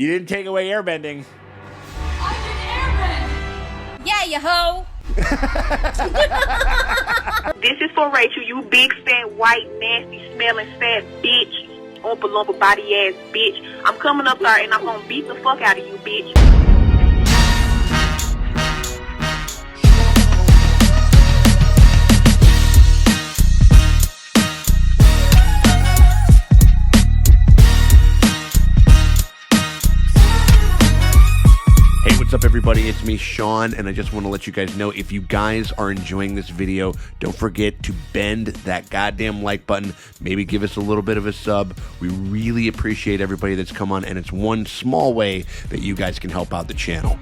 You didn't take away airbending. I did airbend. Yeah, you hoe. This is for Rachel, you big, fat, white, nasty, smelling, fat bitch. Oompa Loompa body ass bitch. I'm coming up there and I'm gonna beat the fuck out of you, bitch. What's up, everybody? It's me, Sean, and I just want to let you guys know, if you guys are enjoying this video, don't forget to bend that goddamn like button. Maybe give us a little bit of a sub. We really appreciate everybody that's come on, and it's one small way that you guys can help out the channel.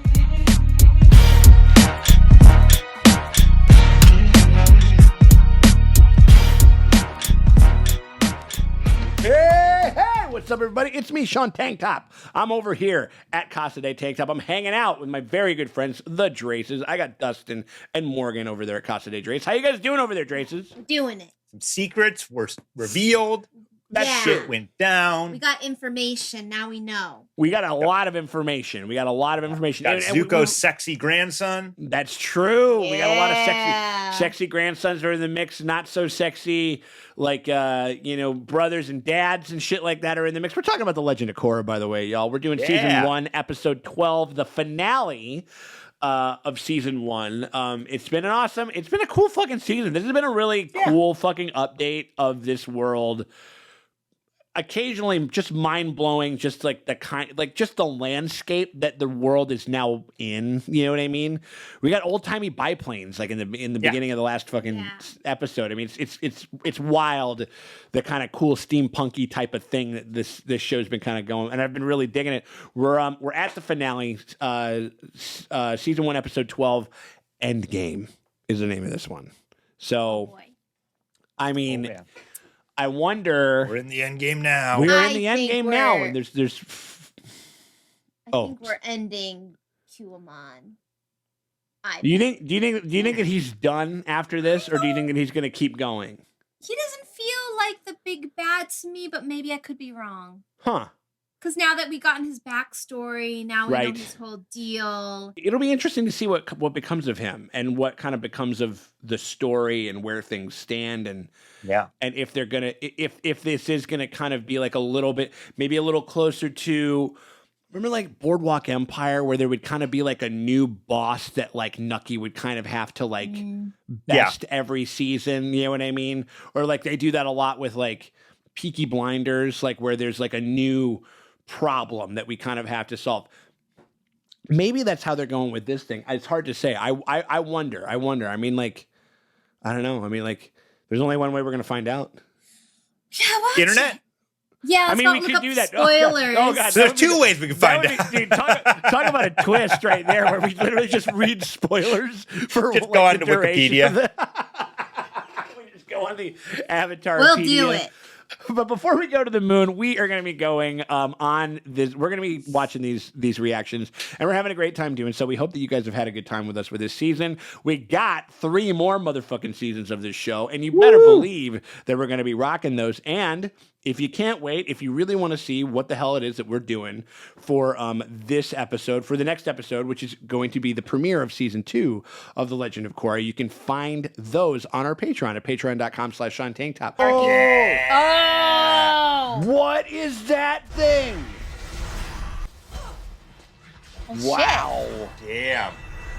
What's up, everybody? It's me, Sean Tank Top. I'm over here at Casa de Tank Top. I'm hanging out with my very good friends, the Draces. I got Dustin and Morgan over there at Casa de Drace. How you guys doing over there, Draces? We're doing it. Some secrets were revealed. That shit went down. We got information. Now we know. We got a lot of information. Got Zuko's sexy grandson. That's true. Yeah. We got a lot of sexy grandsons are in the mix. Not so sexy, like, brothers and dads and shit like that are in the mix. We're talking about The Legend of Korra, by the way, y'all. We're doing season 1, episode 12, the finale of season 1. It's been a cool fucking season. This has been a really cool fucking update of this world. Occasionally just mind-blowing, just like just the landscape that the world is now in. You know what I mean? We got old-timey biplanes like in the beginning of the last fucking episode. I mean, it's wild, the kind of cool steampunky type of thing that this show's been kind of going, and I've been really digging it. We're at the finale, season 1, episode 12. Endgame is the name of this one. So, I mean. I wonder. We're in the end game now. We're in the end game now, and there's. I think we're ending to Amon. Do you think that he's done after this, or do you think that he's going to keep going? He doesn't feel like the big bad to me, but maybe I could be wrong. Huh? Because now that we've gotten his backstory, now we know his whole deal. It'll be interesting to see what becomes of him and what kind of becomes of the story and where things stand, and if they're gonna if this is gonna kind of be like a little bit, maybe a little closer to, remember like Boardwalk Empire, where there would kind of be like a new boss that like Nucky would kind of have to like best every season. You know what I mean? Or like they do that a lot with like Peaky Blinders, like where there's like a new problem that we kind of have to solve. Maybe that's how they're going with this thing. It's hard to say. I wonder. I mean, like, I don't know. I mean, like, there's only one way we're gonna find out. Yeah, what? Internet. Yeah, I mean, we could do that. Spoilers. Oh God. So there's two ways we can find out. Dude, talk about a twist right there, where we literally just read spoilers for just go on to Wikipedia. We just go on the Avatar. We'll do it. But before we go to the moon, we are going to be going on this. We're going to be watching these reactions, and we're having a great time doing so. We hope that you guys have had a good time with us with this season. We got 3 more motherfucking seasons of this show, and you better believe that we're going to be rocking those. And if you can't wait, if you really want to see what the hell it is that we're doing for this episode, for the next episode, which is going to be the premiere of season 2 of The Legend of Korra, you can find those on our Patreon at patreon.com/SeanTankTop. Oh! What is that thing? Oh, wow. Shit. Damn.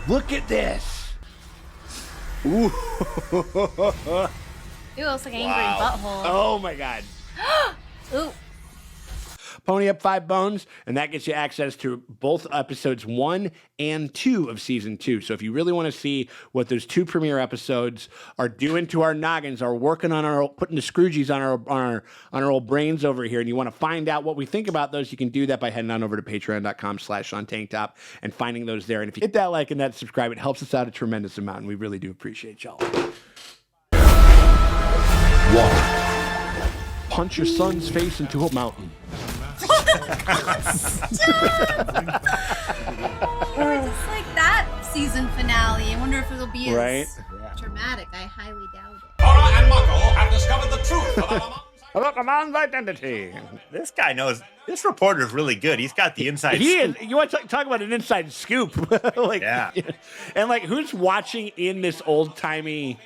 Look at this. Ooh. It looks like an angry butthole. Oh my God. Ooh. Pony up 5 bones, and that gets you access to both episodes 1 and 2 of season 2. So if you really want to see what those 2 premiere episodes are doing to our noggins, are working on putting the scroogies on our old brains over here, and you want to find out what we think about those, you can do that by heading on over to patreon.com/SeanTankTop and finding those there. And if you hit that like and that subscribe, it helps us out a tremendous amount, and we really do appreciate y'all. 1. Punch your son's face into a mountain. Or just like that season finale. I wonder if it'll be as Right? dramatic. I highly doubt it. Korra and Mako have discovered the truth about about Amon's identity. This guy knows. This reporter's really good. He's got the inside He scoop. is. You want to talk about an inside scoop? Like, Yeah. And like, who's watching in this old timey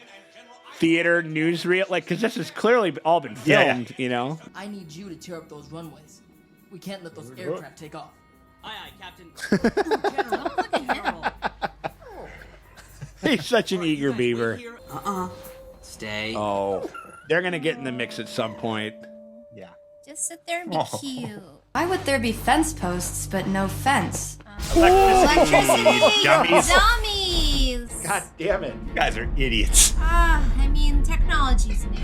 theater newsreel? Like, because this has clearly all been filmed. You know. I need you to tear up those runways. We can't let those aircraft take off. Aye, aye, Captain. General, look at him. He's such an eager beaver. Stay. Oh, they're gonna get in the mix at some point. Yeah. Just sit there and be cute. Why would there be fence posts but no fence? Electricity! Dummies. Dummies! God damn it! You guys are idiots. I mean, technology's new.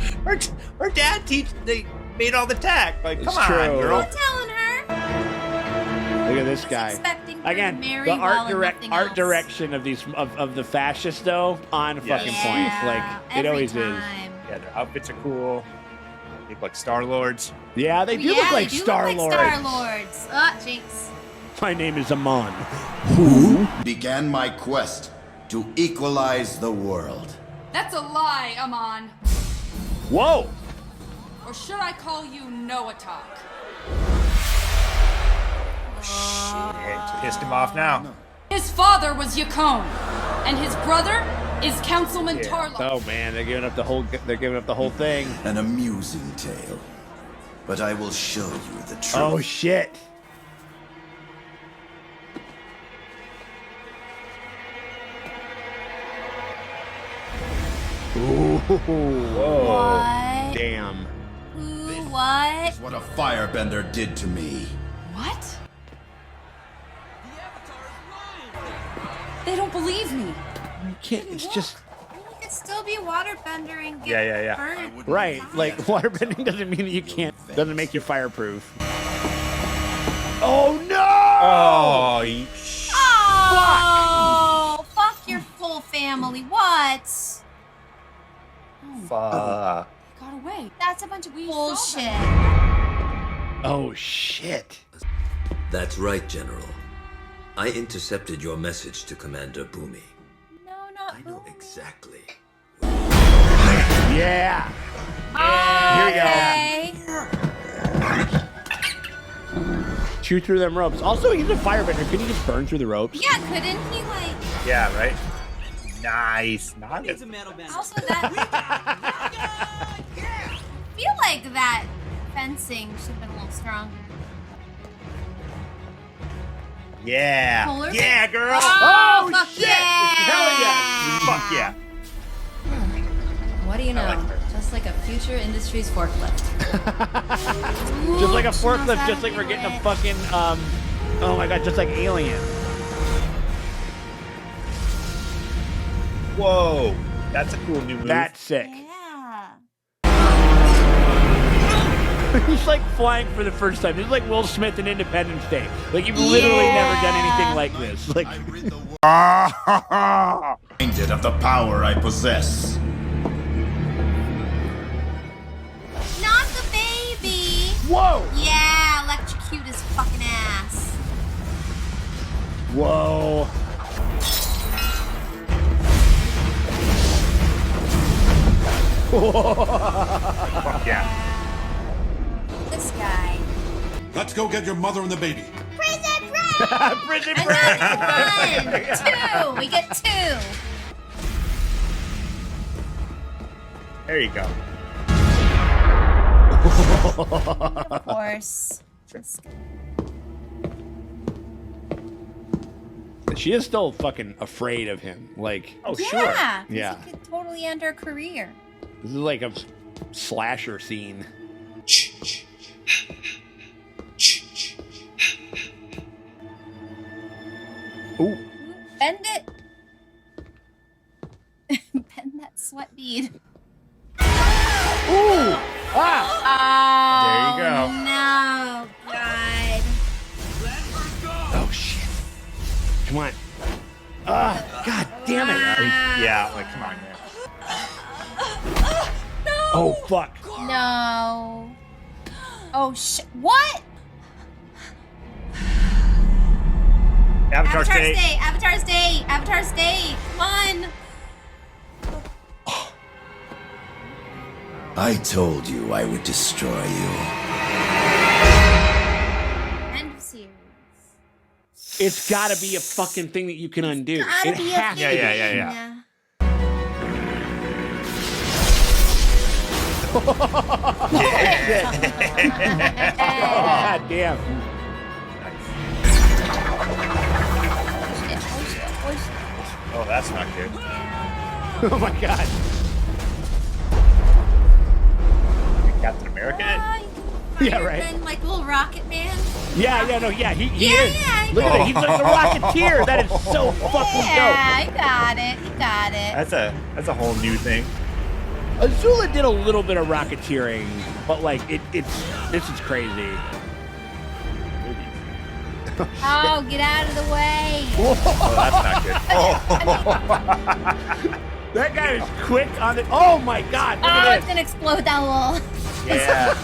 Our dad they made all the tech. Like, It's come on, true. girl. I'm telling her. Look at this guy. Expecting her Again, to marry the well art and nothing art else. direction of these of the fascists though on fucking point. Like it every always is. time. Yeah, their outfits are cool. They look like Star Lords. Yeah, they do look like Star Lords. Star Lords. Jinx. My name is Amon. Who began my quest to equalize the world? That's a lie, Amon. Whoa! Or should I call you Noah Talk? Shit, pissed him off now. His father was Yacone, and his brother is Councilman Tarlo. Oh man, they're giving up the whole thing. An amusing tale. But I will show you the truth. Oh shit! Ooh, whoa! What? Damn! Ooh, what? That's what a firebender did to me. What? They don't believe me. You can't. It's just You could still be waterbender and get Yeah. burned. right. Like waterbending doesn't mean that you can't. Doesn't make you fireproof. Oh no! Oh, Oh, fuck your whole family. What? fuck. Got away. That's a bunch of bullshit. Oh shit! That's right, General. I intercepted your message to Commander Boomy. No, not I know exactly. Yeah. Okay. Chew through them ropes. Also, he's a firebender. Couldn't he just burn through the ropes? Yeah, couldn't he like? Yeah, right? Nice. Not Needs a metal band. Also, that. I feel like that fencing should have been a little stronger. Yeah. Polar Yeah, girl. Oh, fuck shit. yeah! Hell Fuck yeah. What do you know? like her. Just like a future industries forklift. Just like a Ooh, forklift, smells just like we're getting a accurate. fucking, oh my god, just like Alien. Whoa. That's a cool new move. That's sick. Yeah. He's like flying for the first time. This is like Will Smith in Independence Day. Like you've literally never done anything like this. Like, Reminded of the power I possess. Not the baby. whoa, Yeah, electrocute his fucking ass. whoa. Fuck yeah. This guy. Let's go get your mother and the baby. Prison break! Prison Another break. one! 2! We get 2! There you go. Of course. This guy. She is still fucking afraid of him. Like, Oh, sure. Yeah, 'cause Yeah. he could totally end her career. this is like a slasher scene. Ooh. Bend it. Bend that sweat bead. Ooh! Ah! There you go. No, God. Oh shit! Come on! God damn it! Yeah, like, come on, man. Oh fuck! No. Oh shit. What? Avatar State. State. Avatar State. Avatar State. Come on. I told you I would destroy you. End of series. It's got to be a fucking thing that you can undo. Gotta It be has to. Yeah. God damn. Oh, that's not good. Oh my God. Captain America? Yeah, right. Then, like little Rocket Man. Yeah, he Yeah, is. yeah. Look at that. He's like the Rocketeer. That is so fucking Yeah, I got it. You got it. That's a whole new thing. dope. Azula did a little bit of rocketeering, but like this is crazy. Oh, get out of the way. Oh, that's not good. That guy is quick on the. Oh my God! Look Oh, at it's this. gonna explode that wall. Yeah.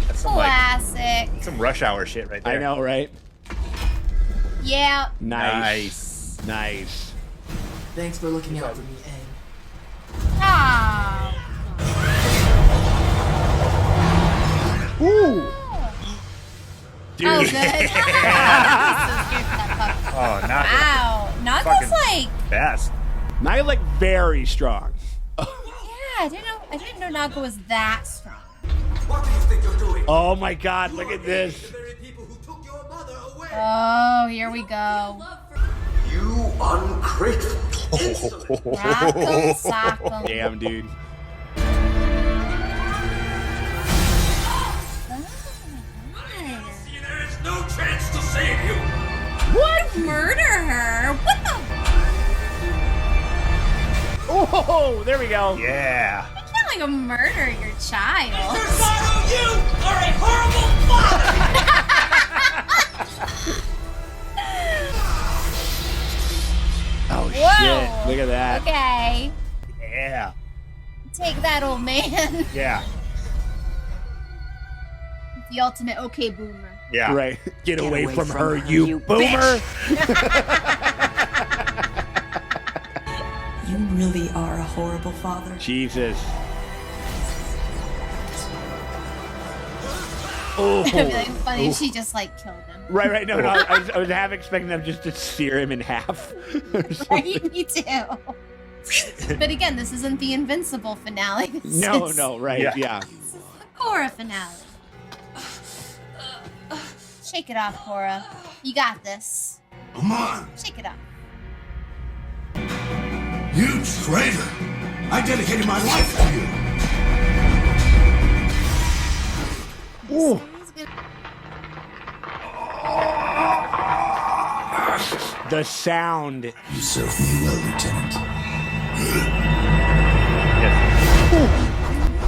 That's some, Classic. some rush hour shit right there. I know, right? Yeah. Nice. Thanks for looking out for me, Aang. Oh. Ooh. Dude. Oh, good. Oh, not Wow. Naga's like. best. Now you're like very strong. Yeah, I didn't know Naga was that strong. What do you think you're doing? Oh my God! Look at this. The very people who took your mother away. Oh, here we go. You ungrateful. Rock'em sock'em. Damn, dude. There is no chance to save you. What? Murder her? What the? Oh, there we go. Yeah. You can't like murder your child. Sorrow, you are a horrible father. Oh Whoa. shit! Look at that. Okay. Yeah. Take that, old man. Yeah. The ultimate okay boomer. Yeah. Right. Get away from her, you boomer. You really are a horrible father. Jesus. It'd be like Oh. funny if she just like killed him. Right. No. I was half expecting them just to sear him in half. Right? Me too. But again, this isn't the Invincible finale. This is No. Right. Yeah. the Korra finale. Shake it off, Korra. You got this. Amon, Shake it off. you traitor! I dedicated my life to you. Ooh. He's good. The sound. You served me well, Lieutenant.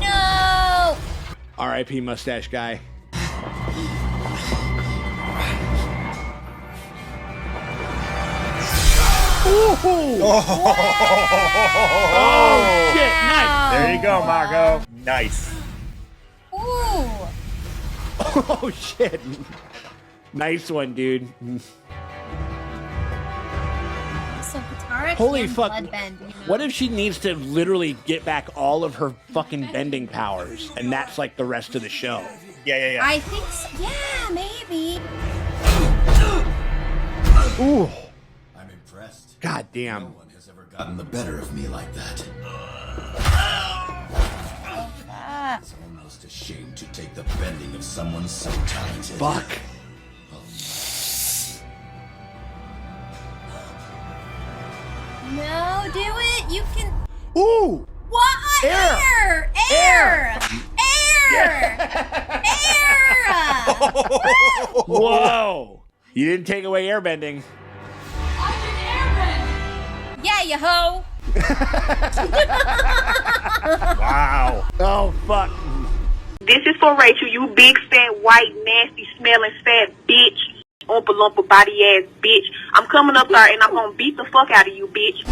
No! R.I.P. Mustache Guy. Ooh. Oh shit! Nice. There you go, Marco. Nice. Ooh! Oh shit! Nice one, dude. So Katara Holy can fuck! bloodbend, you know? What if she needs to literally get back all of her fucking bending powers, and that's like the rest of the show? Yeah. I think so. Yeah, maybe. Ooh! I'm impressed. God damn! No one has ever gotten the better of me like that. Ah. It's almost a shame to take the bending of someone so talented. Fuck! No, do it. You can. Ooh! What? Air! Air! Whoa! You didn't take away airbending. Yeah, you hoe. Wow. Oh fuck! This is for Rachel, you big fat white nasty smelling fat bitch. Oompa loompa body ass bitch. I'm coming up there and I'm gonna beat the fuck out of you, bitch.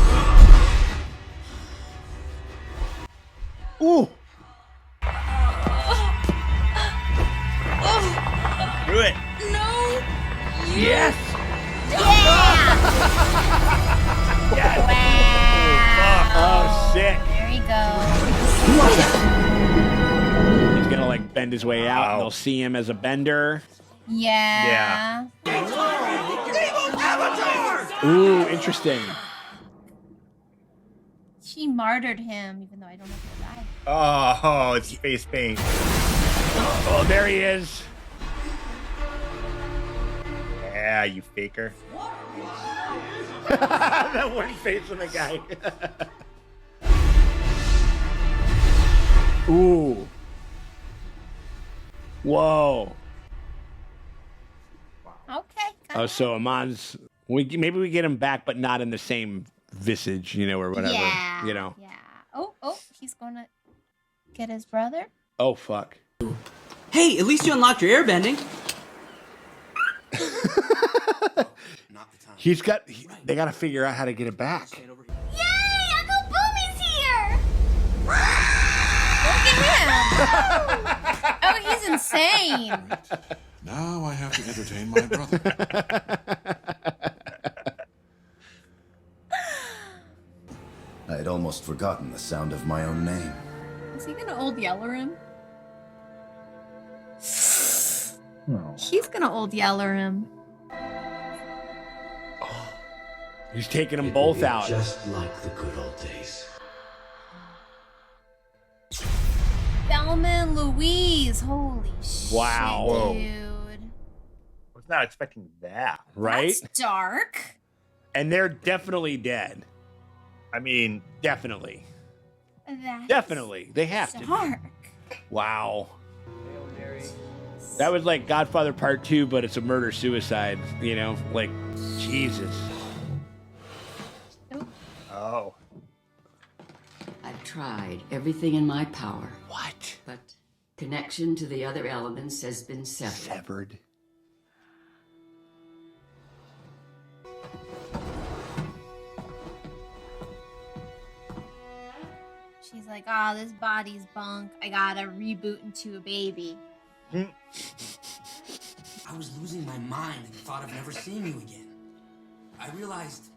Ooh! Do it. No. Yes! Yeah. Yes! Wow. Oh shit! There he goes. He's gonna like bend his way out, and they'll see him as a bender. Yeah. Ooh, interesting. She martyred him, even though I don't know if he'll die. Oh, it's face paint. Oh, there he is. Yeah, you faker. That one face of the guy. Ooh. Whoa. Okay. Oh, so Amon's. Maybe we get him back, but not in the same visage, or whatever. Yeah. Yeah. Oh, he's gonna get his brother. Oh, fuck. Hey, at least you unlocked your airbending. They got to figure out how to get it back. Yay! Uncle Boomy's here! Look at him! Oh, he's insane. Now I have to entertain my brother. I'd almost forgotten the sound of my own name. Is he gonna old yeller him? No. He's gonna old yeller him. He's taking them both out. Just like the good old days. Thelma and Louise. Holy Wow. shit, dude. I was not expecting that. Right? That's dark. And they're definitely dead. I mean, Definitely. That's Definitely. They have to. dark. Wow. That was like Godfather Part 2, but it's a murder-suicide, Like, Jesus. oh. I've tried everything in my power. What? But connection to the other elements has been severed. Severed. She's like, this body's bunk. I gotta reboot into a baby. I was losing my mind at the thought of never seeing you again. I realized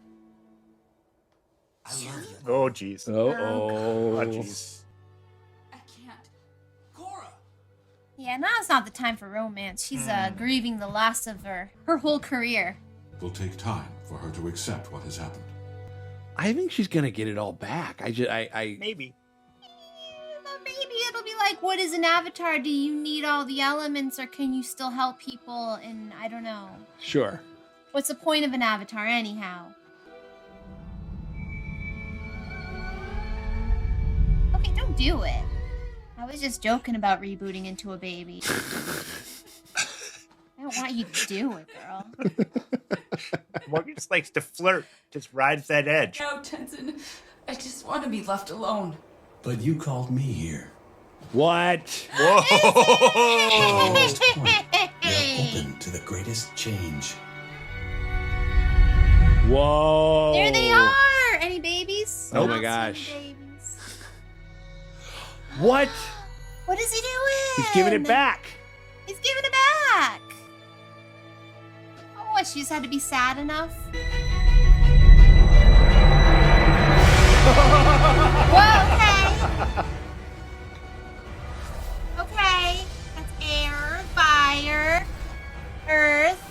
I love you. Oh, jeez. Oh, Oh, jeez. I can't. Korra! Yeah, now's not the time for romance. She's grieving the loss of her whole career. It will take time for her to accept what has happened. I think she's going to get it all back. Maybe. Maybe it'll be like, what is an avatar? Do you need all the elements, or can you still help people? And I don't know. Sure. What's the point of an avatar, anyhow? Okay, don't do it. I was just joking about rebooting into a baby. I don't want you to do it, girl. Morgan just likes to flirt. Just rides that edge. No, Tenzin. I just want to be left alone. But you called me here. What? Whoa! You're open to the greatest change. Whoa. There they are! Any babies? Oh Not my gosh. seeing babies. What? What is he doing? He's giving it back. He's giving it back. Oh, what? She just had to be sad enough? Whoa, okay. Okay. That's air, fire, earth.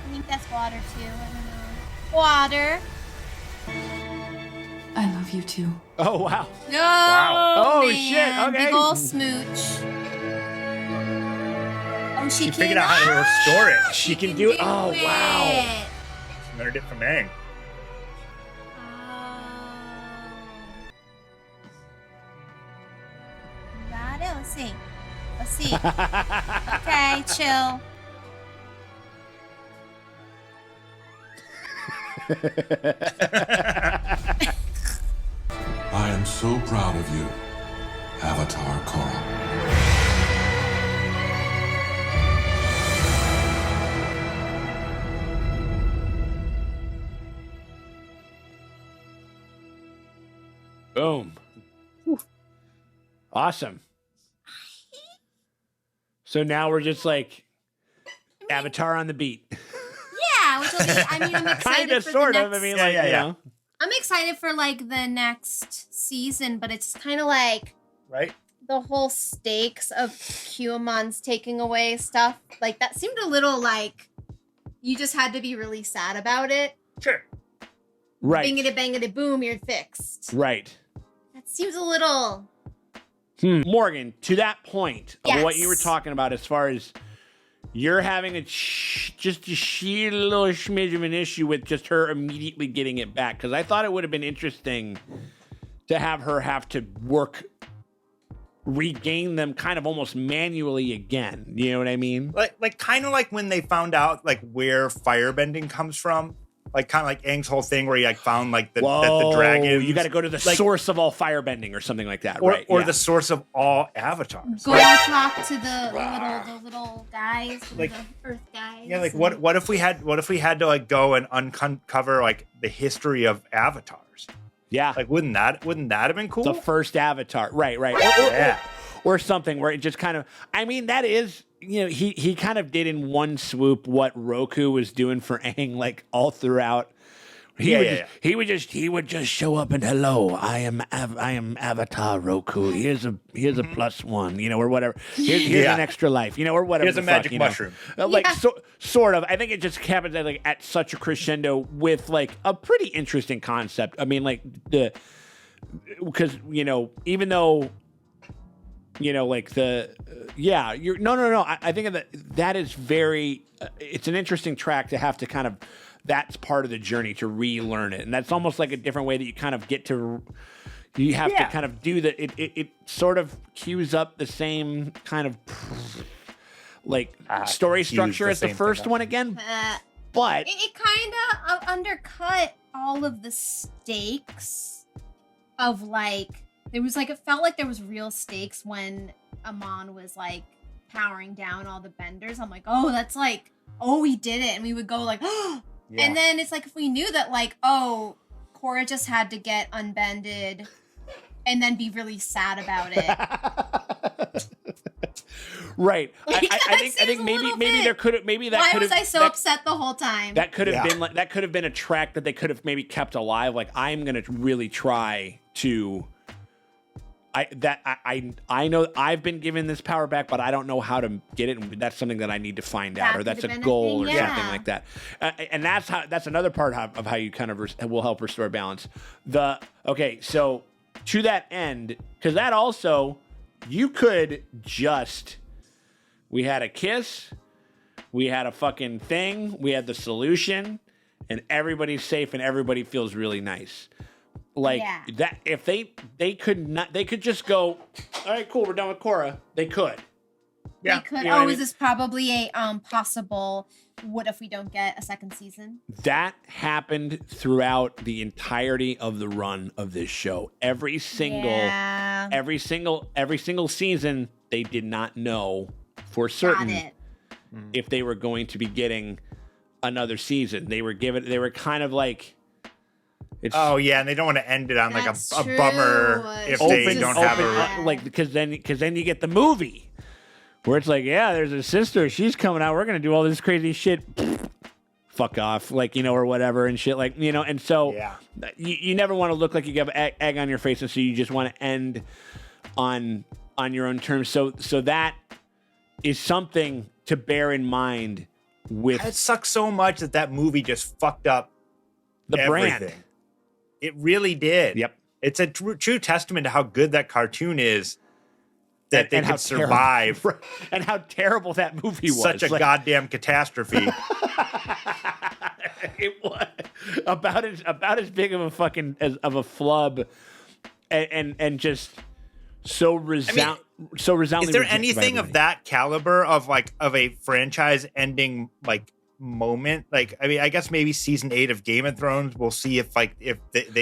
I think that's water too. I don't know. Water. I love you too. Oh, wow. No. Wow. Oh, man. shit, okay. Big ol' smooch. Oh, She figured out how to restore it. She can do it. Oh, wow. She learned it from Aang. Got it. Let's see. Let's see. Okay, chill. I am so proud of you, Avatar Korra. Boom. Awesome. So now we're just like Avatar on the beat. Yeah, which will be, I mean, I'm excited Kind of, for sort the of. next, I mean, Yeah, like, yeah, you yeah. know. I'm excited for like the next season, but it's kind of like right. The whole stakes of QAmon's taking away stuff. Like that seemed a little like you just had to be really sad about it. Sure. Right. Bingity bangity boom, you're fixed. Right. That seems a little. Morgan, to that point of what you were Yes. talking about, as far as you're having just a sheer little smidge of an issue with just her immediately getting it back, because I thought it would have been interesting to have her have to regain them kind of almost manually again. You know what I mean? Like kind of like when they found out like where firebending comes from. Like kind of like Aang's whole thing where he like found like that the dragon. You got to go to the source of all firebending or something like that, or right? the source of all avatars. Go talk to the little guys, Like- the Earth guys. Yeah, like what if we had to like go and uncover like the history of avatars? Yeah, like wouldn't that have been cool? The first Avatar, right? Or something where it just kind of. I mean, that is. You know, he kind of did in one swoop what Roku was doing for Aang, like all throughout. He would just show up and hello, I am Avatar Roku. Here's a +1, you know, or whatever. Here's an extra life, you know, or whatever. Here's a magic mushroom. Like sort of. I think it just happens at such a crescendo with like a pretty interesting concept. I mean, like because you know, even though. You know, like you're no. I think that is very. It's an interesting track to have to kind of. That's part of the journey to relearn it, and that's almost like a different way that you kind of get to. You have to kind of do that. It sort of cues up the same kind of like story structure as the first one again, but it kind of undercut all of the stakes of like. There was like, it felt like there was real stakes when Amon was like powering down all the benders. I'm like, oh, that's like, oh, he did it. And we would go like, oh. Yeah. And then it's like, if we knew that like, oh, Korra just had to get unbended and then be really sad about it. Right. I think maybe there could have, maybe that Why could have. was I so upset the whole time? That could have been like, that could have been a track that they could have maybe kept alive. Like, I'm going to really try to. I know I've been given this power back, but I don't know how to get it, and that's something that I need to find out, or that's a goal or something like that. And that's another part of how you kind of will help restore balance. So to that end, because that also you could just we had a kiss, we had a fucking thing, we had the solution, and everybody's safe and everybody feels really nice. Like that, if they could just go, all right, cool, we're done with Korra. They could. Yeah. They could. You know is this probably a possible? What if we don't get a second season? That happened throughout the entirety of the run of this show. Every single season, they did not know for certain if they were going to be getting another season. They were kind of like. And they don't want to end it on like a bummer if they don't have a like because then you get the movie where it's like, yeah, there's a sister, she's coming out, we're gonna do all this crazy shit. Fuck off, like, you know, or whatever and shit, like, you know, and so you never want to look like you have egg on your face, and so you just want to end on your own terms. So that is something to bear in mind. With it sucks so much that movie just fucked up the everything. Brand. It really did. Yep. It's a true testament to how good that cartoon is that they could survive. And how terrible that movie was. Such a goddamn catastrophe. It was about as big of a fucking of a flub and just so resoundingly. Is there anything of that caliber of a franchise ending like moment? Like, I mean, I guess maybe season 8 of Game of Thrones. We'll see if they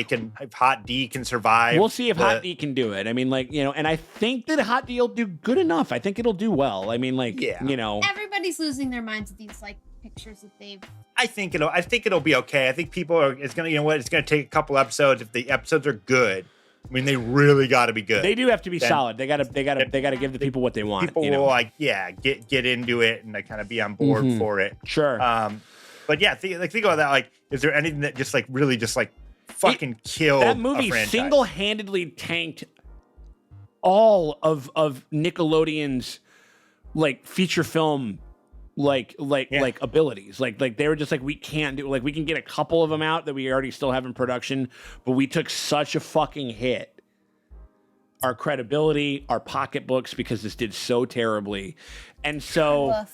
can, if Hot D can survive. We'll see if Hot D can do it. I mean, like, you know, and I think that Hot D will do good enough. I think it'll do well. I mean, like, you know, everybody's losing their minds at these like pictures that they've. I think it'll be okay. I think it's gonna take a couple episodes. If the episodes are good, I mean, they really got to be good. They do have to be solid. They got to give the people what they want. People will get into it and kind of be on board for it. Sure. But yeah, think about that. Like, is there anything that just like really just like fucking killed that a movie. franchise. Single-handedly tanked all of Nickelodeon's like feature film like abilities. Like they were just like, we can't do, like, we can get a couple of them out that we already still have in production, but we took such a fucking hit. Our credibility, our pocketbooks, because this did so terribly. And so,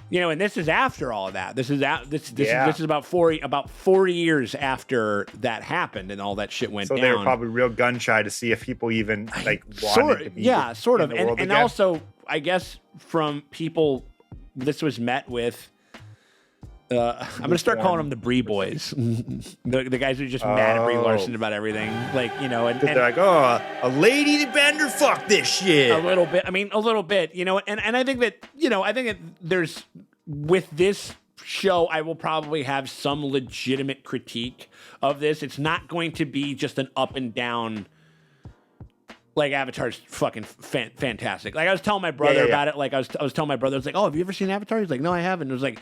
you know, and this is after all of that. This is about 40 years after that happened and all that shit went down. So they were probably real gun shy to see if people even like wanted to be. Yeah, sort of. And again. also, I guess from people, this was met with. I'm gonna start calling them the Brie boys, the guys who are just mad at Brie Larson about everything, like, you know, and they're like, oh, a lady bender, fuck this shit. A little bit. I mean, a little bit, you know, and I think that, you know, I think that there's, with this show, I will probably have some legitimate critique of this. It's not going to be just an up and down. Like, Avatar's fucking fantastic. Like, I was telling my brother about it. Like, I was telling my brother, I was like, oh, have you ever seen Avatar? He's like, no, I haven't. I was like,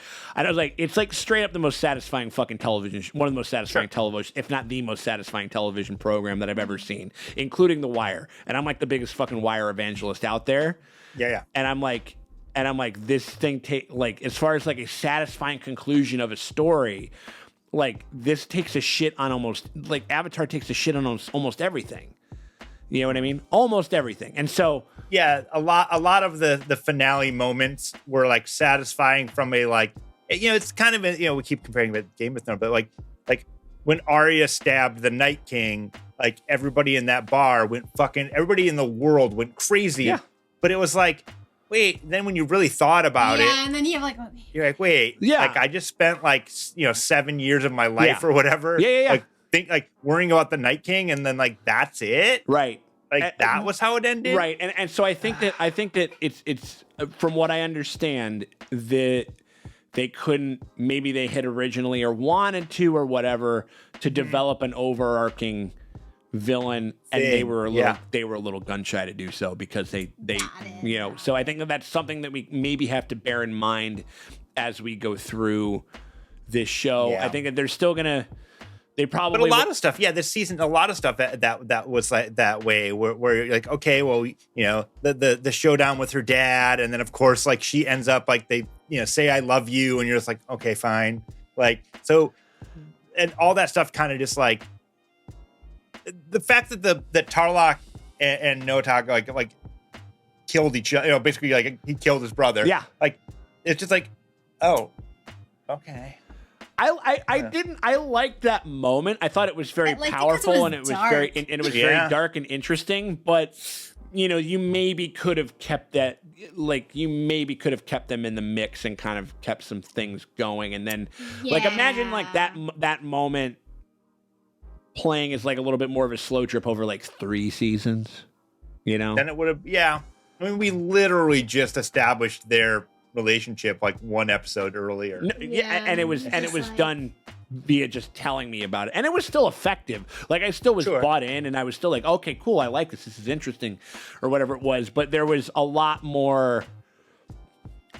it's like straight up the most satisfying fucking television, one of the most satisfying television, if not the most satisfying television program that I've ever seen, including The Wire. And I'm like the biggest fucking Wire evangelist out there. Yeah. And I'm like, this thing like, as far as like a satisfying conclusion of a story, like, this takes a shit on Avatar takes a shit on almost everything. You know what I mean? Almost everything. And so, yeah, a lot of the finale moments were like satisfying from a, like, you know, it's kind of, you know, we keep comparing it to Game of Thrones, but like when Arya stabbed the Night King, like, everybody in that bar everybody in the world went crazy. Yeah. But it was like, wait, then when you really thought about it, and then you have like, you're like, wait, like, I just spent like, you know, 7 years of my life or whatever. Yeah. Like worrying about the Night King, and then like that's it, right? Like, that was how it ended, right? And so I think that it's from what I understand, that they couldn't, maybe they had originally or wanted to or whatever to develop an overarching villain, and they were a little gun shy to do so because they you know. So I think that's something that we maybe have to bear in mind as we go through this show. I think that they're still gonna. They probably, but a lot of stuff, this season, a lot of stuff that was like that way, where you're like, okay, well, you know, the showdown with her dad, and then of course, like, she ends up like, they, you know, say I love you, and you're just like, okay, fine, like, so, and all that stuff kind of just like, the fact that Tarlok and Notak like killed each other, you know, basically like he killed his brother, like, it's just like, oh, okay. I liked that moment. I thought it was very powerful, and it was very very dark and interesting. But, you know, you maybe could have kept them in the mix and kind of kept some things going. And then, like, imagine like that moment playing as like a little bit more of a slow drip over like 3 seasons. You know, then it would have. Yeah, I mean, we literally just established their relationship like 1 episode earlier. And it was done via just telling me about it, and it was still effective. Like, I still was bought in, and I was still like, okay, cool, I like this is interesting, or whatever it was. But there was a lot more,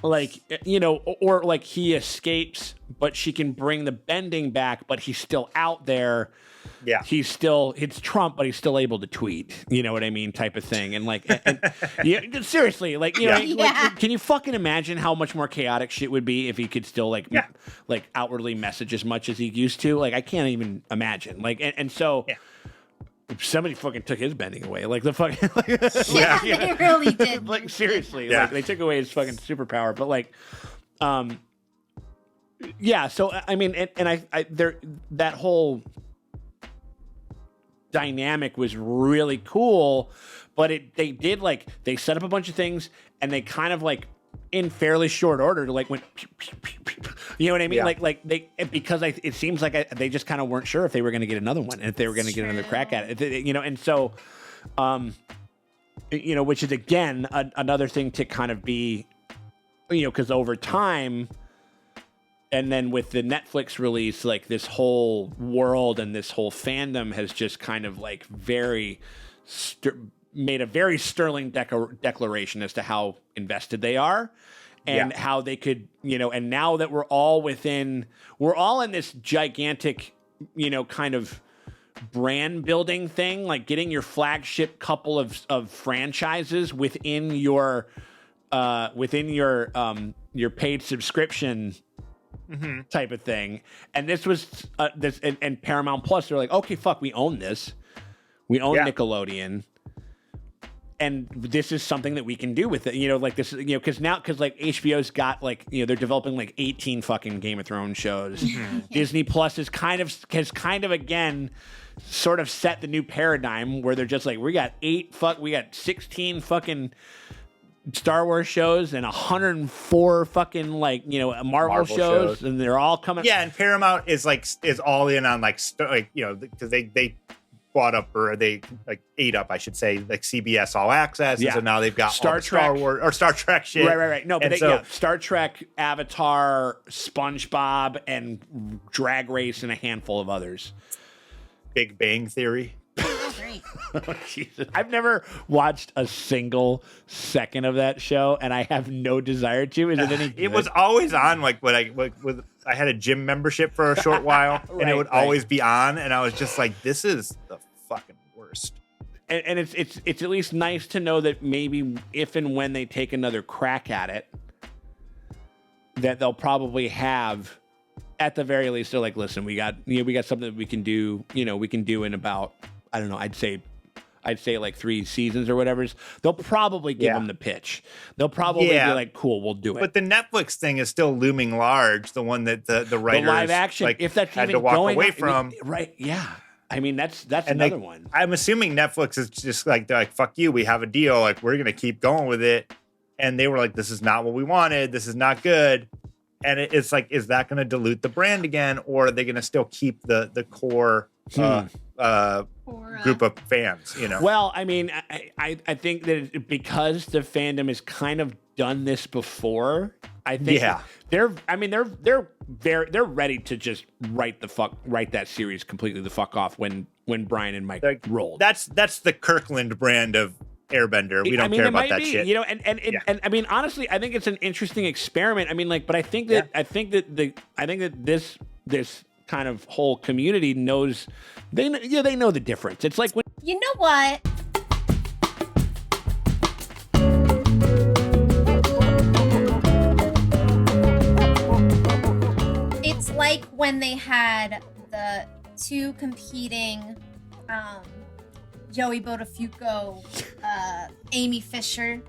like, you know, or like he escapes, but she can bring the bending back, but he's still out there. It's Trump, but he's still able to tweet, you know what I mean, type of thing. And like, seriously, like, you know, like, can you fucking imagine how much more chaotic shit would be if he could still like outwardly message as much as he used to? Like, I can't even imagine. Like, and so somebody fucking took his bending away. Like, the fucking, they really did. Like, seriously, like, they took away his fucking superpower. But like, so I mean, and I there, that whole dynamic was really cool, but they set up a bunch of things, and they kind of like in fairly short order like went pew, pew, pew, pew, you know what I mean? Like they, because it seems like they just kind of weren't sure if they were going to get another one and if they were going to get another crack at it, you know. And so you know, which is again another thing to kind of be, you know, because over time, and then with the Netflix release, like, this whole world and this whole fandom has just kind of like made a very sterling declaration as to how invested they are, and how they could, you know, and now that we're all in this gigantic, you know, kind of brand building thing, like getting your flagship couple of franchises within your paid subscription type of thing. And this was and Paramount Plus, they're like, okay, fuck, we own this. We own Nickelodeon. And this is something that we can do with it, like this, because like HBO's got like, they're developing like 18 fucking Game of Thrones shows. Disney Plus has kind of again sort of set the new paradigm where they're just like, we got 16 fucking Star Wars shows and 104 fucking like, Marvel shows, and they're all coming. Yeah, and Paramount is all in on because they bought up, or they ate up, I should say, like CBS All Access. Yeah. And so now they've got Star Wars or Star Trek shit. Right. No, but Star Trek, Avatar, SpongeBob, and Drag Race, and a handful of others. Big Bang Theory. Oh, great. Oh, Jesus. I've never watched a single second of that show, and I have no desire to. Is it any good? It was always on I had a gym membership for a short while, and it would always be on, and I was just like, this is the fucking worst. And it's at least nice to know that maybe if and when they take another crack at it, that they'll probably have, at the very least, they're like, listen, we got something that we can do, we can do in about, I don't know, I'd say like 3 seasons or whatever. They'll probably give them the pitch. They'll probably be like, cool, we'll do it. But the Netflix thing is still looming large. The one that the writers, the live action, if that's had even to walk going away from. Right. Yeah. I mean, that's another one. I'm assuming Netflix is just like, they're like, fuck you. We have a deal. Like, we're going to keep going with it. And they were like, this is not what we wanted. This is not good. And it's like, is that going to dilute the brand again? Or are they going to still keep the core group of fans, Well, I mean, I think that because the fandom has kind of done this before, I think they're ready to just write that series completely the fuck off when Brian and Mike rolled. That's the Kirkland brand of Airbender. We don't care about that shit. And I mean, honestly, I think it's an interesting experiment. I mean, but I think that this kind of whole community knows, they know the difference. It's like when, you know what? It's like when they had the 2 competing Joey Buttafuoco, Amy Fisher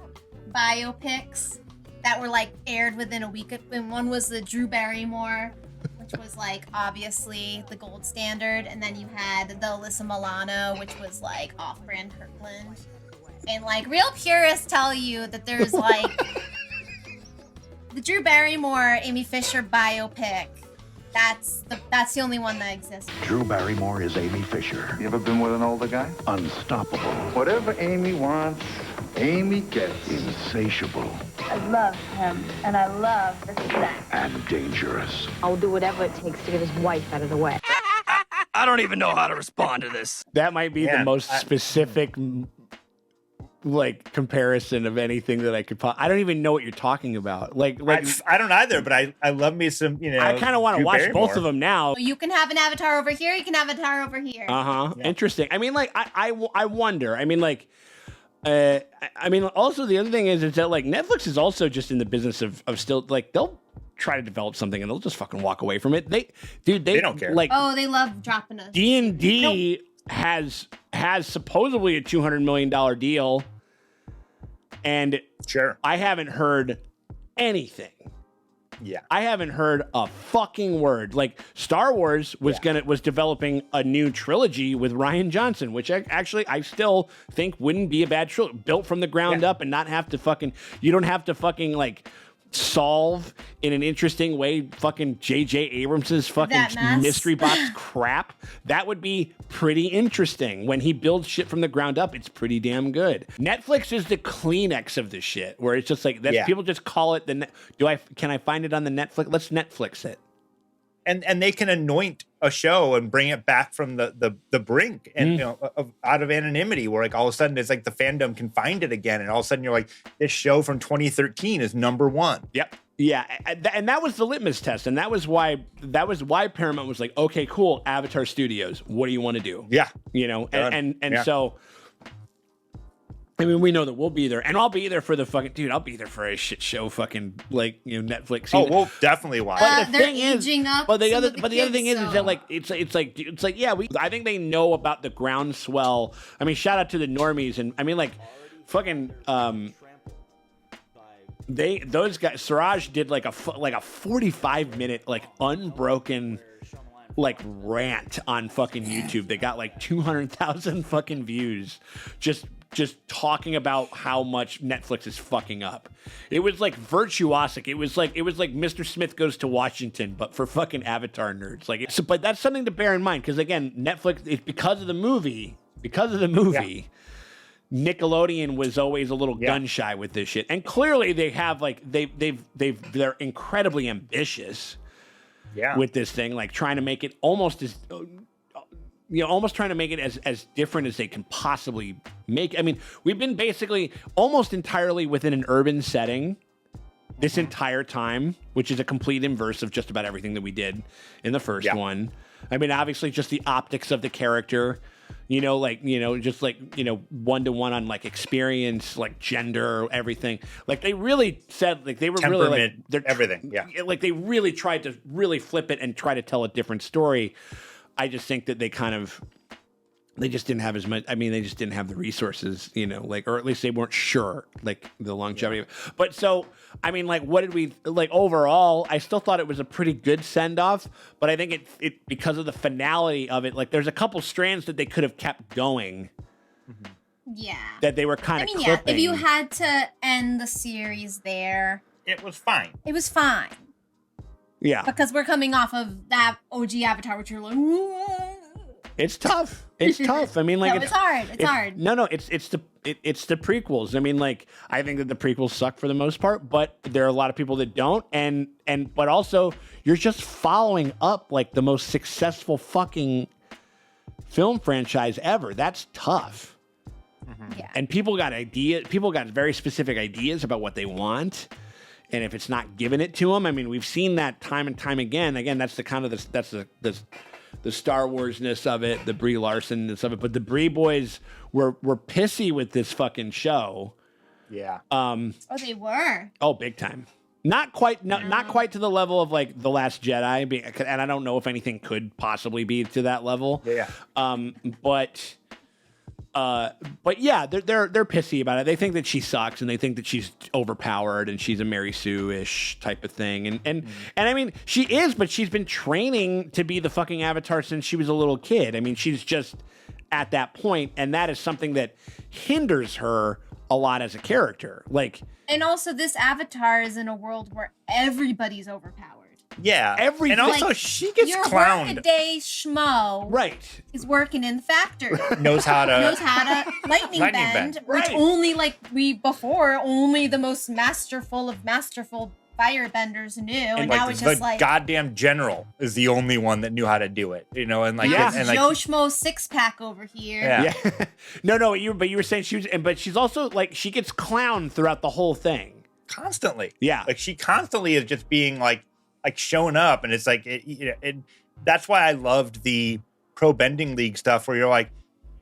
biopics that were like aired within a week. And one was the Drew Barrymore, which was like obviously the gold standard, and then you had the Alyssa Milano, which was like off-brand Kirkland. And like real purists tell you that there's like the Drew Barrymore, Amy Fisher biopic. That's the only one that exists. Drew Barrymore is Amy Fisher. You ever been with an older guy? Unstoppable. Whatever Amy wants, Amy gets. Insatiable. I love him, and I love the sex. And dangerous. I'll do whatever it takes to get his wife out of the way. I don't even know how to respond to this. That might be the most specific comparison of anything that I could. I don't even know what you're talking about. Like I don't either, but I love me some. I kind of want to watch both of them now. You can have an avatar over here. You can have an avatar over here. Yeah. Interesting. I mean, I wonder. I mean, also the other thing is that like Netflix is also just in the business of still like they'll try to develop something and they'll just fucking walk away from it. They don't care. Like, oh, they love dropping us. D&D has supposedly a $200 million deal. And I haven't heard anything. Yeah. I haven't heard a fucking word. Like Star Wars was developing a new trilogy with Rian Johnson, which I still think wouldn't be a bad trilogy, built from the ground up and not have to you don't have to like solve in an interesting way fucking J.J. Abrams's fucking mystery box crap. That would be pretty interesting. When he builds shit from the ground up, it's pretty damn good. Netflix is the Kleenex of this shit, where it's just like people just call it can I find it on the Netflix? Let's Netflix it. And they can anoint a show and bring it back from the brink and out of anonymity, where like all of a sudden it's like the fandom can find it again, and all of a sudden you're like, this show from 2013 is #1. Yep. Yeah, and that was the litmus test, and that was why Paramount was like, okay, cool, Avatar Studios, what do you want to do? Yeah, and so. I mean, we know that we'll be there, and I'll be there for the fucking dude. I'll be there for a shit show, fucking Netflix. Oh, we'll definitely watch. But they're aging up. But the other thing is that like it's like yeah, I think they know about the groundswell. I mean, shout out to the normies, and I mean like fucking those guys. Siraj did like a 45-minute like unbroken like rant on fucking YouTube. They got like 200,000 fucking views just talking about how much Netflix is fucking up. It was like virtuosic. It was like Mr. Smith Goes to Washington, but for fucking Avatar nerds. But that's something to bear in mind because again, Netflix is because of the movie. Yeah. Nickelodeon was always a little gun shy with this shit, and clearly they have like they're incredibly ambitious. Yeah. With this thing, like trying to make it almost as. Almost trying to make it as different as they can possibly make. I mean, we've been basically almost entirely within an urban setting this entire time, which is a complete inverse of just about everything that we did in the first one. I mean, obviously, just the optics of the character, just like, one-to-one on like experience, like gender, everything. Like they really said, like they were really like everything. Yeah. Like they really tried to really flip it and try to tell a different story. I just think that they just didn't have as much. I mean, they just didn't have the resources, or at least they weren't sure, like the longevity. Yeah. But so, I mean, like, what did we like overall? I still thought it was a pretty good send off, but I think it because of the finality of it, like, there's a couple strands that they could have kept going. Yeah. That they were kind of. I mean, yeah. If you had to end the series there, it was fine. It was fine. Yeah. Because we're coming off of that OG Avatar, which you're like, whoa. It's tough. It's tough. I mean, like, it's hard. It's hard. No, it's the prequels. I mean, like, I think that the prequels suck for the most part, but there are a lot of people that don't, but also you're just following up like the most successful fucking film franchise ever. That's tough. Mm-hmm. Yeah. And people got very specific ideas about what they want. And if it's not giving it to them, I mean, we've seen that time and time again. Again, that's the kind of the Star Wars-ness of it, the Brie Larson-ness of it. But the Brie boys were pissy with this fucking show. Yeah. They were. Oh, big time. Not quite to the level of like The Last Jedi, and I don't know if anything could possibly be to that level. Yeah. But yeah, they're pissy about it. They think that she sucks, and they think that she's overpowered, and she's a Mary Sue-ish type of thing. And I mean, she is, but she's been training to be the fucking Avatar since she was a little kid. I mean, she's just at that point, and that is something that hinders her a lot as a character. And also, this Avatar is in a world where everybody's overpowered. Yeah, everything. And also, she gets your clowned. Your workaday schmo, right, is working in the factory. knows how to lightning bend, which only only the most masterful firebenders knew, and now it's just like goddamn general is the only one that knew how to do it, and like Joe Schmo 6-pack over here. Yeah. No, but you were saying she was, but she's also like she gets clowned throughout the whole thing constantly. Yeah, like she constantly is just being like showing up, and it's like that's why I loved the Pro Bending League stuff where you're like,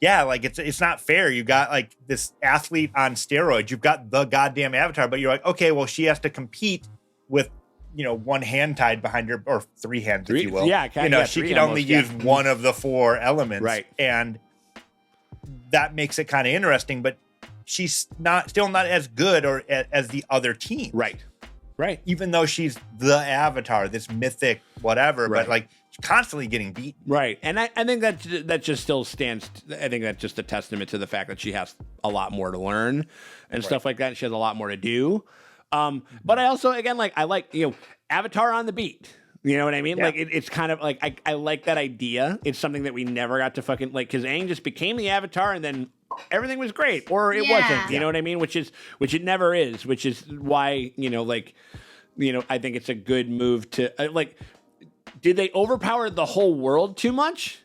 yeah, like it's not fair. You got like this athlete on steroids. You've got the goddamn Avatar, but you're like, okay, well, she has to compete with one hand tied behind her, or three hands, if you will. Yeah, she can only use one of the four elements, right? And that makes it kind of interesting. But she's still not as good or as the other team, right? Right. Even though she's the Avatar, this mythic whatever, but like she's constantly getting beaten. Right. And I think that just still stands. I think that's just a testament to the fact that she has a lot more to learn and stuff like that. And she has a lot more to do. But I also, again, like I like, Avatar on the beat. You know what I mean? Yeah. Like it's kind of like I like that idea. It's something that we never got to fucking like, because Aang just became the Avatar and then everything was great, or it wasn't. You know what I mean? Which it never is. Which is why I think it's a good move to did they overpower the whole world too much?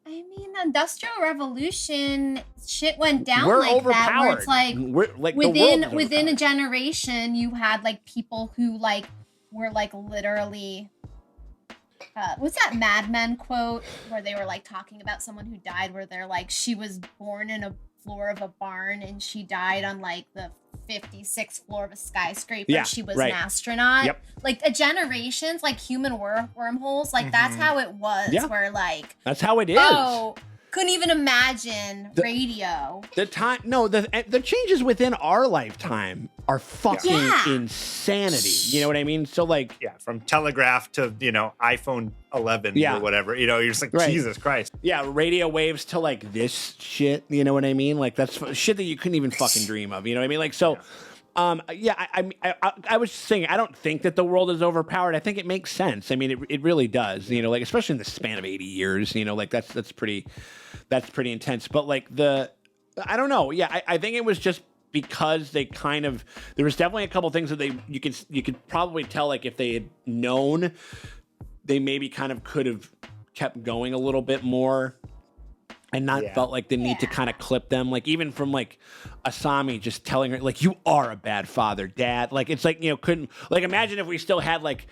I I mean, the Industrial Revolution shit went down We're like that, where overpowered. it's like We're like within a generation, you had like people who like were like literally. What's that Mad Men quote where they were like talking about someone who died, where they're like, she was born in a floor of a barn and she died on like the 56th floor of a skyscraper. Yeah, she was right. an astronaut. Yep. Like a generations, like human wormholes. Like that's how it was. Yeah. Where like That's how it is. oh, couldn't even imagine radio. The changes within our lifetime are fucking insanity. You know what I mean? So like, from telegraph to iPhone 11 or whatever. You're just like, Jesus Christ. Yeah, radio waves to like this shit. You know what I mean? Like that's shit that you couldn't even fucking dream of. You know what I mean? Like so. I was saying I don't think that the world is overpowered. I think it makes sense. I mean, it really does. Like especially in the span of 80 years. Like that's pretty intense. But like I don't know. Yeah, I think it was just because they kind of there was definitely a couple things that you could probably tell like if they had known, they maybe kind of could have kept going a little bit more. And not felt like the need to kind of clip them, like even from like Asami just telling her like you are a bad father, Dad. Like it's like couldn't like imagine if we still had like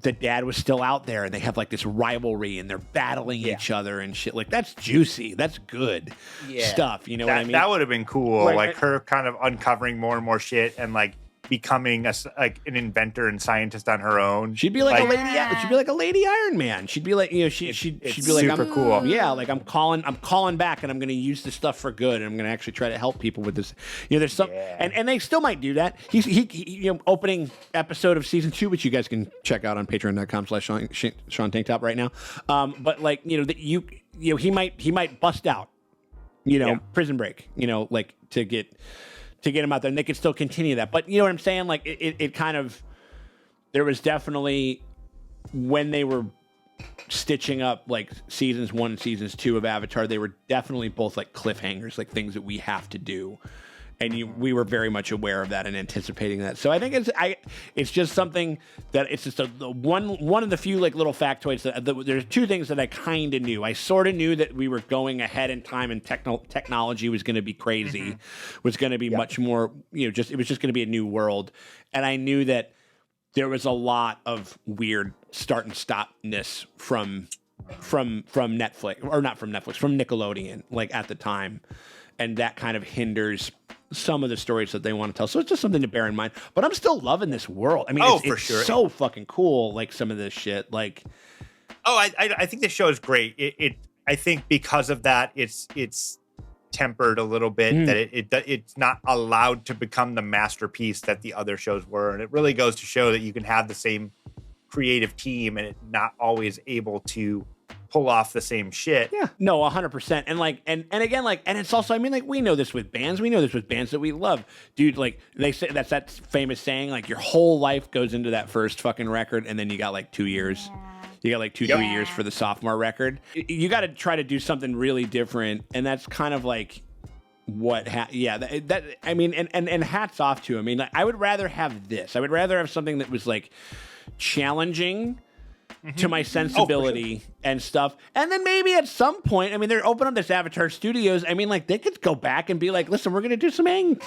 the dad was still out there and they have like this rivalry and they're battling each other and shit. Like that's juicy, that's good stuff. You know what I mean? That would have been cool. Right. Like her kind of uncovering more and more shit and like becoming an inventor and scientist on her own. She'd be like a lady. She'd be like a lady Iron Man. She'd be like she'd be like super cool. Yeah, like I'm calling back and I'm going to use this stuff for good and I'm going to actually try to help people with this. There's some and they still might do that. He opening episode of season 2, which you guys can check out on patreon.com/Sean Tanktop right now. But like he might bust out. Prison Break. Like to get him out there, and they could still continue that. But you know what I'm saying? Like it kind of, there was definitely when they were stitching up like seasons 1 and seasons 2 of Avatar, they were definitely both like cliffhangers, like things that we have to do. And we were very much aware of that and anticipating that. So I think it's just something that it's just one of the few like little factoids that there's two things that I kind of knew. I sort of knew that we were going ahead in time and technology was going to be crazy, was going to be much more, it was just going to be a new world. And I knew that there was a lot of weird start and stopness from Netflix, or not from Netflix, from Nickelodeon, like at the time. And that kind of hinders some of the stories that they want to tell. So it's just something to bear in mind. But I'm still loving this world. I mean, it's sure. So fucking cool, like some of this shit. Like, I think the show is great. I think because of that, it's tempered a little bit, that it's not allowed to become the masterpiece that the other shows were. And it really goes to show that you can have the same creative team and it not always able to pull off the same shit. Yeah, no, 100%. And like, and again, like, and it's also, I mean, like, we know this with bands. We know this with bands that we love, dude. Like, they say that's that famous saying, like, your whole life goes into that first fucking record, and then you got like 2 years. You got like 2 years for the sophomore record. You got to try to do something really different, and that's kind of like what. That I mean, and hats off to. I mean, like, I would rather have this. I would rather have something that was like challenging to my sensibility and stuff. And then maybe at some point, I mean, they're opening up this Avatar Studios. I mean, like, they could go back and be like, listen, we're going to do some Aang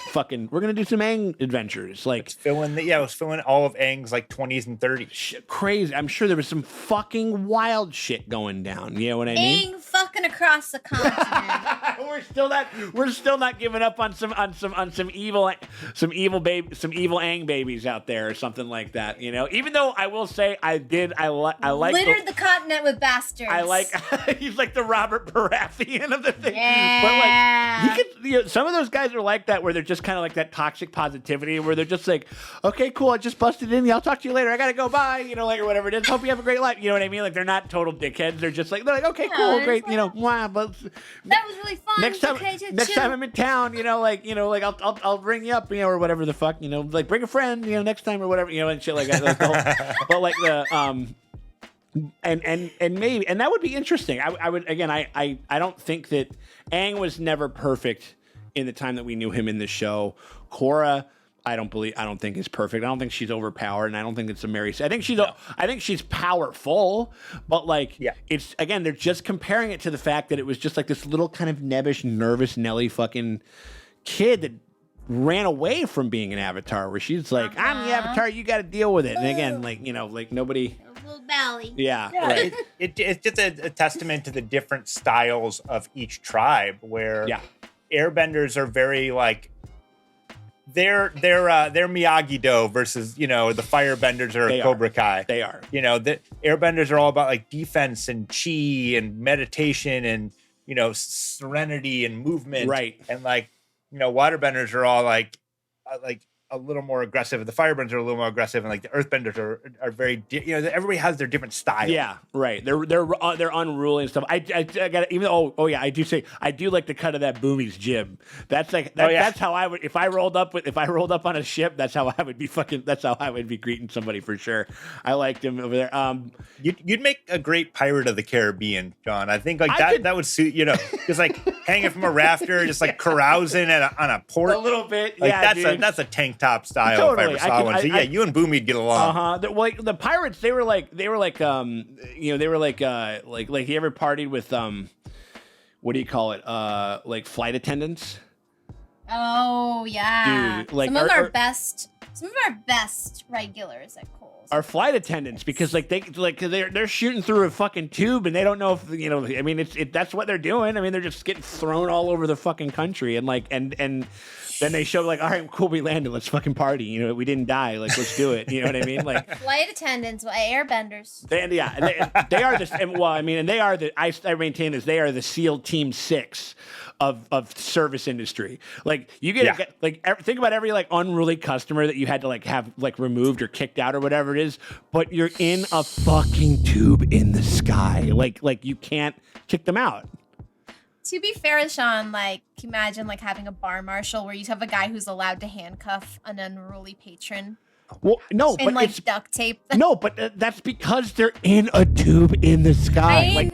adventures. Like, let's fill in all of Aang's like 20s and 30s. Crazy. I'm sure there was some fucking wild shit going down. You know what I mean? Aang fucking across the continent. we're still not giving up on some evil Aang babies out there or something like that, even though I will say I like littered the continent with bastards. I like he's like the Robert Baratheon of the thing. Yeah. But like he could, some of those guys are like that, where they're just kind of like that toxic positivity, where they're just like, okay, cool, I just busted in. I'll talk to you later. I gotta go. Bye. Like, or whatever it is. Hope you have a great life. You know what I mean? Like, they're not total dickheads. They're like, okay, cool, great. Wow, but that was really fun. Next time I'm in town, I'll ring you up, or whatever the fuck, like bring a friend, next time or whatever, and shit like that. But like the and maybe, and that would be interesting. I would, again, I don't think that Aang was never perfect in the time that we knew him in the show. Korra, I don't think is perfect. I don't think she's overpowered, and I don't think it's a Mary. I think she's powerful, but like it's again, they're just comparing it to the fact that it was just like this little kind of nebbish, nervous Nelly fucking kid that ran away from being an Avatar, where she's like, I'm the Avatar, you got to deal with it. And again, like, you know, like nobody. A little belly. Yeah. Right. It's just a testament to the different styles of each tribe, where airbenders are very like, they're Miyagi-Do versus, you know, the firebenders are Cobra Kai. They are. You know, the airbenders are all about like defense and chi and meditation and, you know, serenity and movement. Right. And like, you know, waterbenders are all like a little more aggressive. The firebenders are a little more aggressive, and like the earthbenders are very, you know, everybody has their different style. Yeah, right. They're unruly and stuff. I got even I do like the cut of that Boomy's jib. That's like that's how I would if I rolled up on a ship. That's how I would be greeting somebody for sure. I liked him over there. You'd make a great pirate of the Caribbean, John. I think like that would suit, you know, just like hanging from a rafter, just like carousing on a port a little bit. Like yeah, that's a tank top style totally. if I ever saw one. So you and Boomy'd get along. Like the pirates, they were like you know, they were like you ever partied with what do you call it? Like flight attendants. Oh yeah. Dude, like some of our best regulars at Kohl's are flight attendants, because like they're shooting through a fucking tube and they don't know if, you know, I mean that's what they're doing. I mean, they're just getting thrown all over the fucking country, and like and then they show like, all right, cool, we landed, let's fucking party. You know, we didn't die, like let's do it. You know what I mean? Like flight attendants, airbenders. They are this. And, well, I mean, and they are I maintain this. They are the SEAL Team 6 of service industry. Like you get think about every like unruly customer that you had to like have like removed or kicked out or whatever it is, but you're in a fucking tube in the sky. Like you can't kick them out. To be fair, Sean, like imagine like having a bar marshal where you have a guy who's allowed to handcuff an unruly patron. Well, no, and but like duct tape. No, but that's because they're in a tube in the sky. Like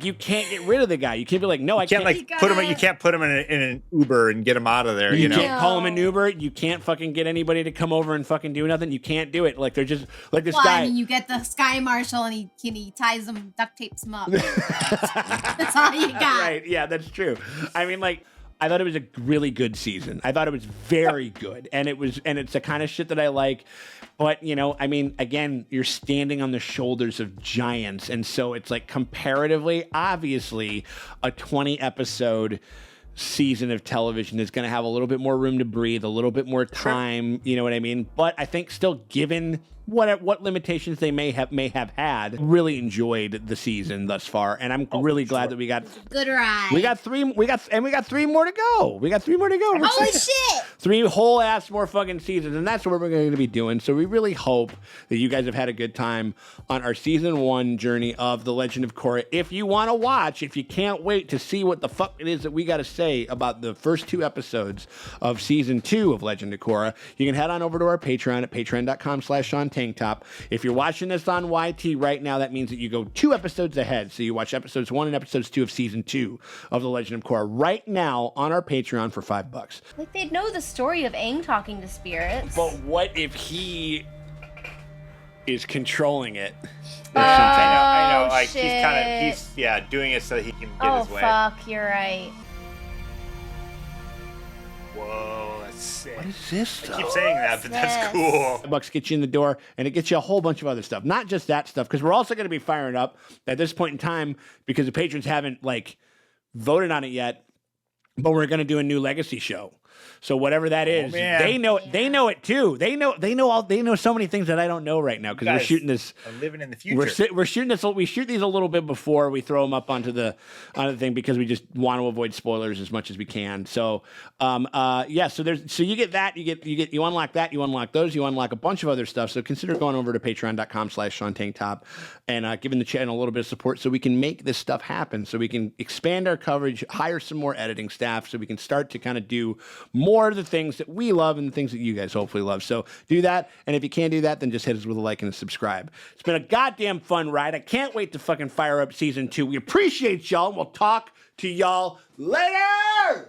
you can't get rid of the guy. You can't be like, no, I can't. Like put him. You can't put him in an Uber and get him out of there. You know, can't call him an Uber. You can't fucking get anybody to come over and fucking do nothing. You can't do it. Like they're just like this guy. I mean, you get the sky marshal and he ties them, duct tapes them up. That's all you got. Right? Yeah, that's true. I mean, like. I thought it was a really good season. I thought it was very good, and it's the kind of shit that I like. But you know, I mean, again, you're standing on the shoulders of giants, and so it's like comparatively, obviously, a 20 episode season of television is going to have a little bit more room to breathe, a little bit more time. You know what I mean? But I think still, given what limitations they may have had, really enjoyed the season thus far, and I'm really glad that we got good ride. We got three more to go. Holy shit! 3 whole ass more fucking seasons, and that's what we're going to be doing. So we really hope that you guys have had a good time on our season 1 journey of The Legend of Korra. If you want to watch, if you can't wait to see what the fuck it is that we got to say about the first 2 episodes of season 2 of Legend of Korra, you can head on over to our Patreon at patreon.com/Sean Tank Top. If you're watching this on YT right now, that means that you go 2 episodes ahead. So you watch episodes 1 and episodes 2 of season 2 of The Legend of Korra right now on our Patreon for $5. Like they'd know the story of Aang talking to spirits. But what if he is controlling it? I know. Like shit. he's doing it so he can get his way. Oh fuck, you're right. Whoa, that's sick. What is this stuff? I keep saying that, but that's cool. $5 gets you in the door, and it gets you a whole bunch of other stuff. Not just that stuff, because we're also going to be firing up at this point in time, because the patrons haven't like voted on it yet, but we're going to do a new legacy show. So whatever that is, they know it too. They know so many things that I don't know right now, because we're shooting this. Living in the future. We're shooting this. We shoot these a little bit before we throw them up onto the thing, because we just want to avoid spoilers as much as we can. So so you get that, you unlock that, you unlock those, you unlock a bunch of other stuff. So consider going over to patreon.com/Sean Tank Top and giving the channel a little bit of support, so we can make this stuff happen, so we can expand our coverage, hire some more editing staff, so we can start to kind of do more of the things that we love and the things that you guys hopefully love. So do that. And if you can't do that, then just hit us with a like and a subscribe. It's been a goddamn fun ride. I can't wait to fucking fire up season 2. We appreciate y'all, and we'll talk to y'all later.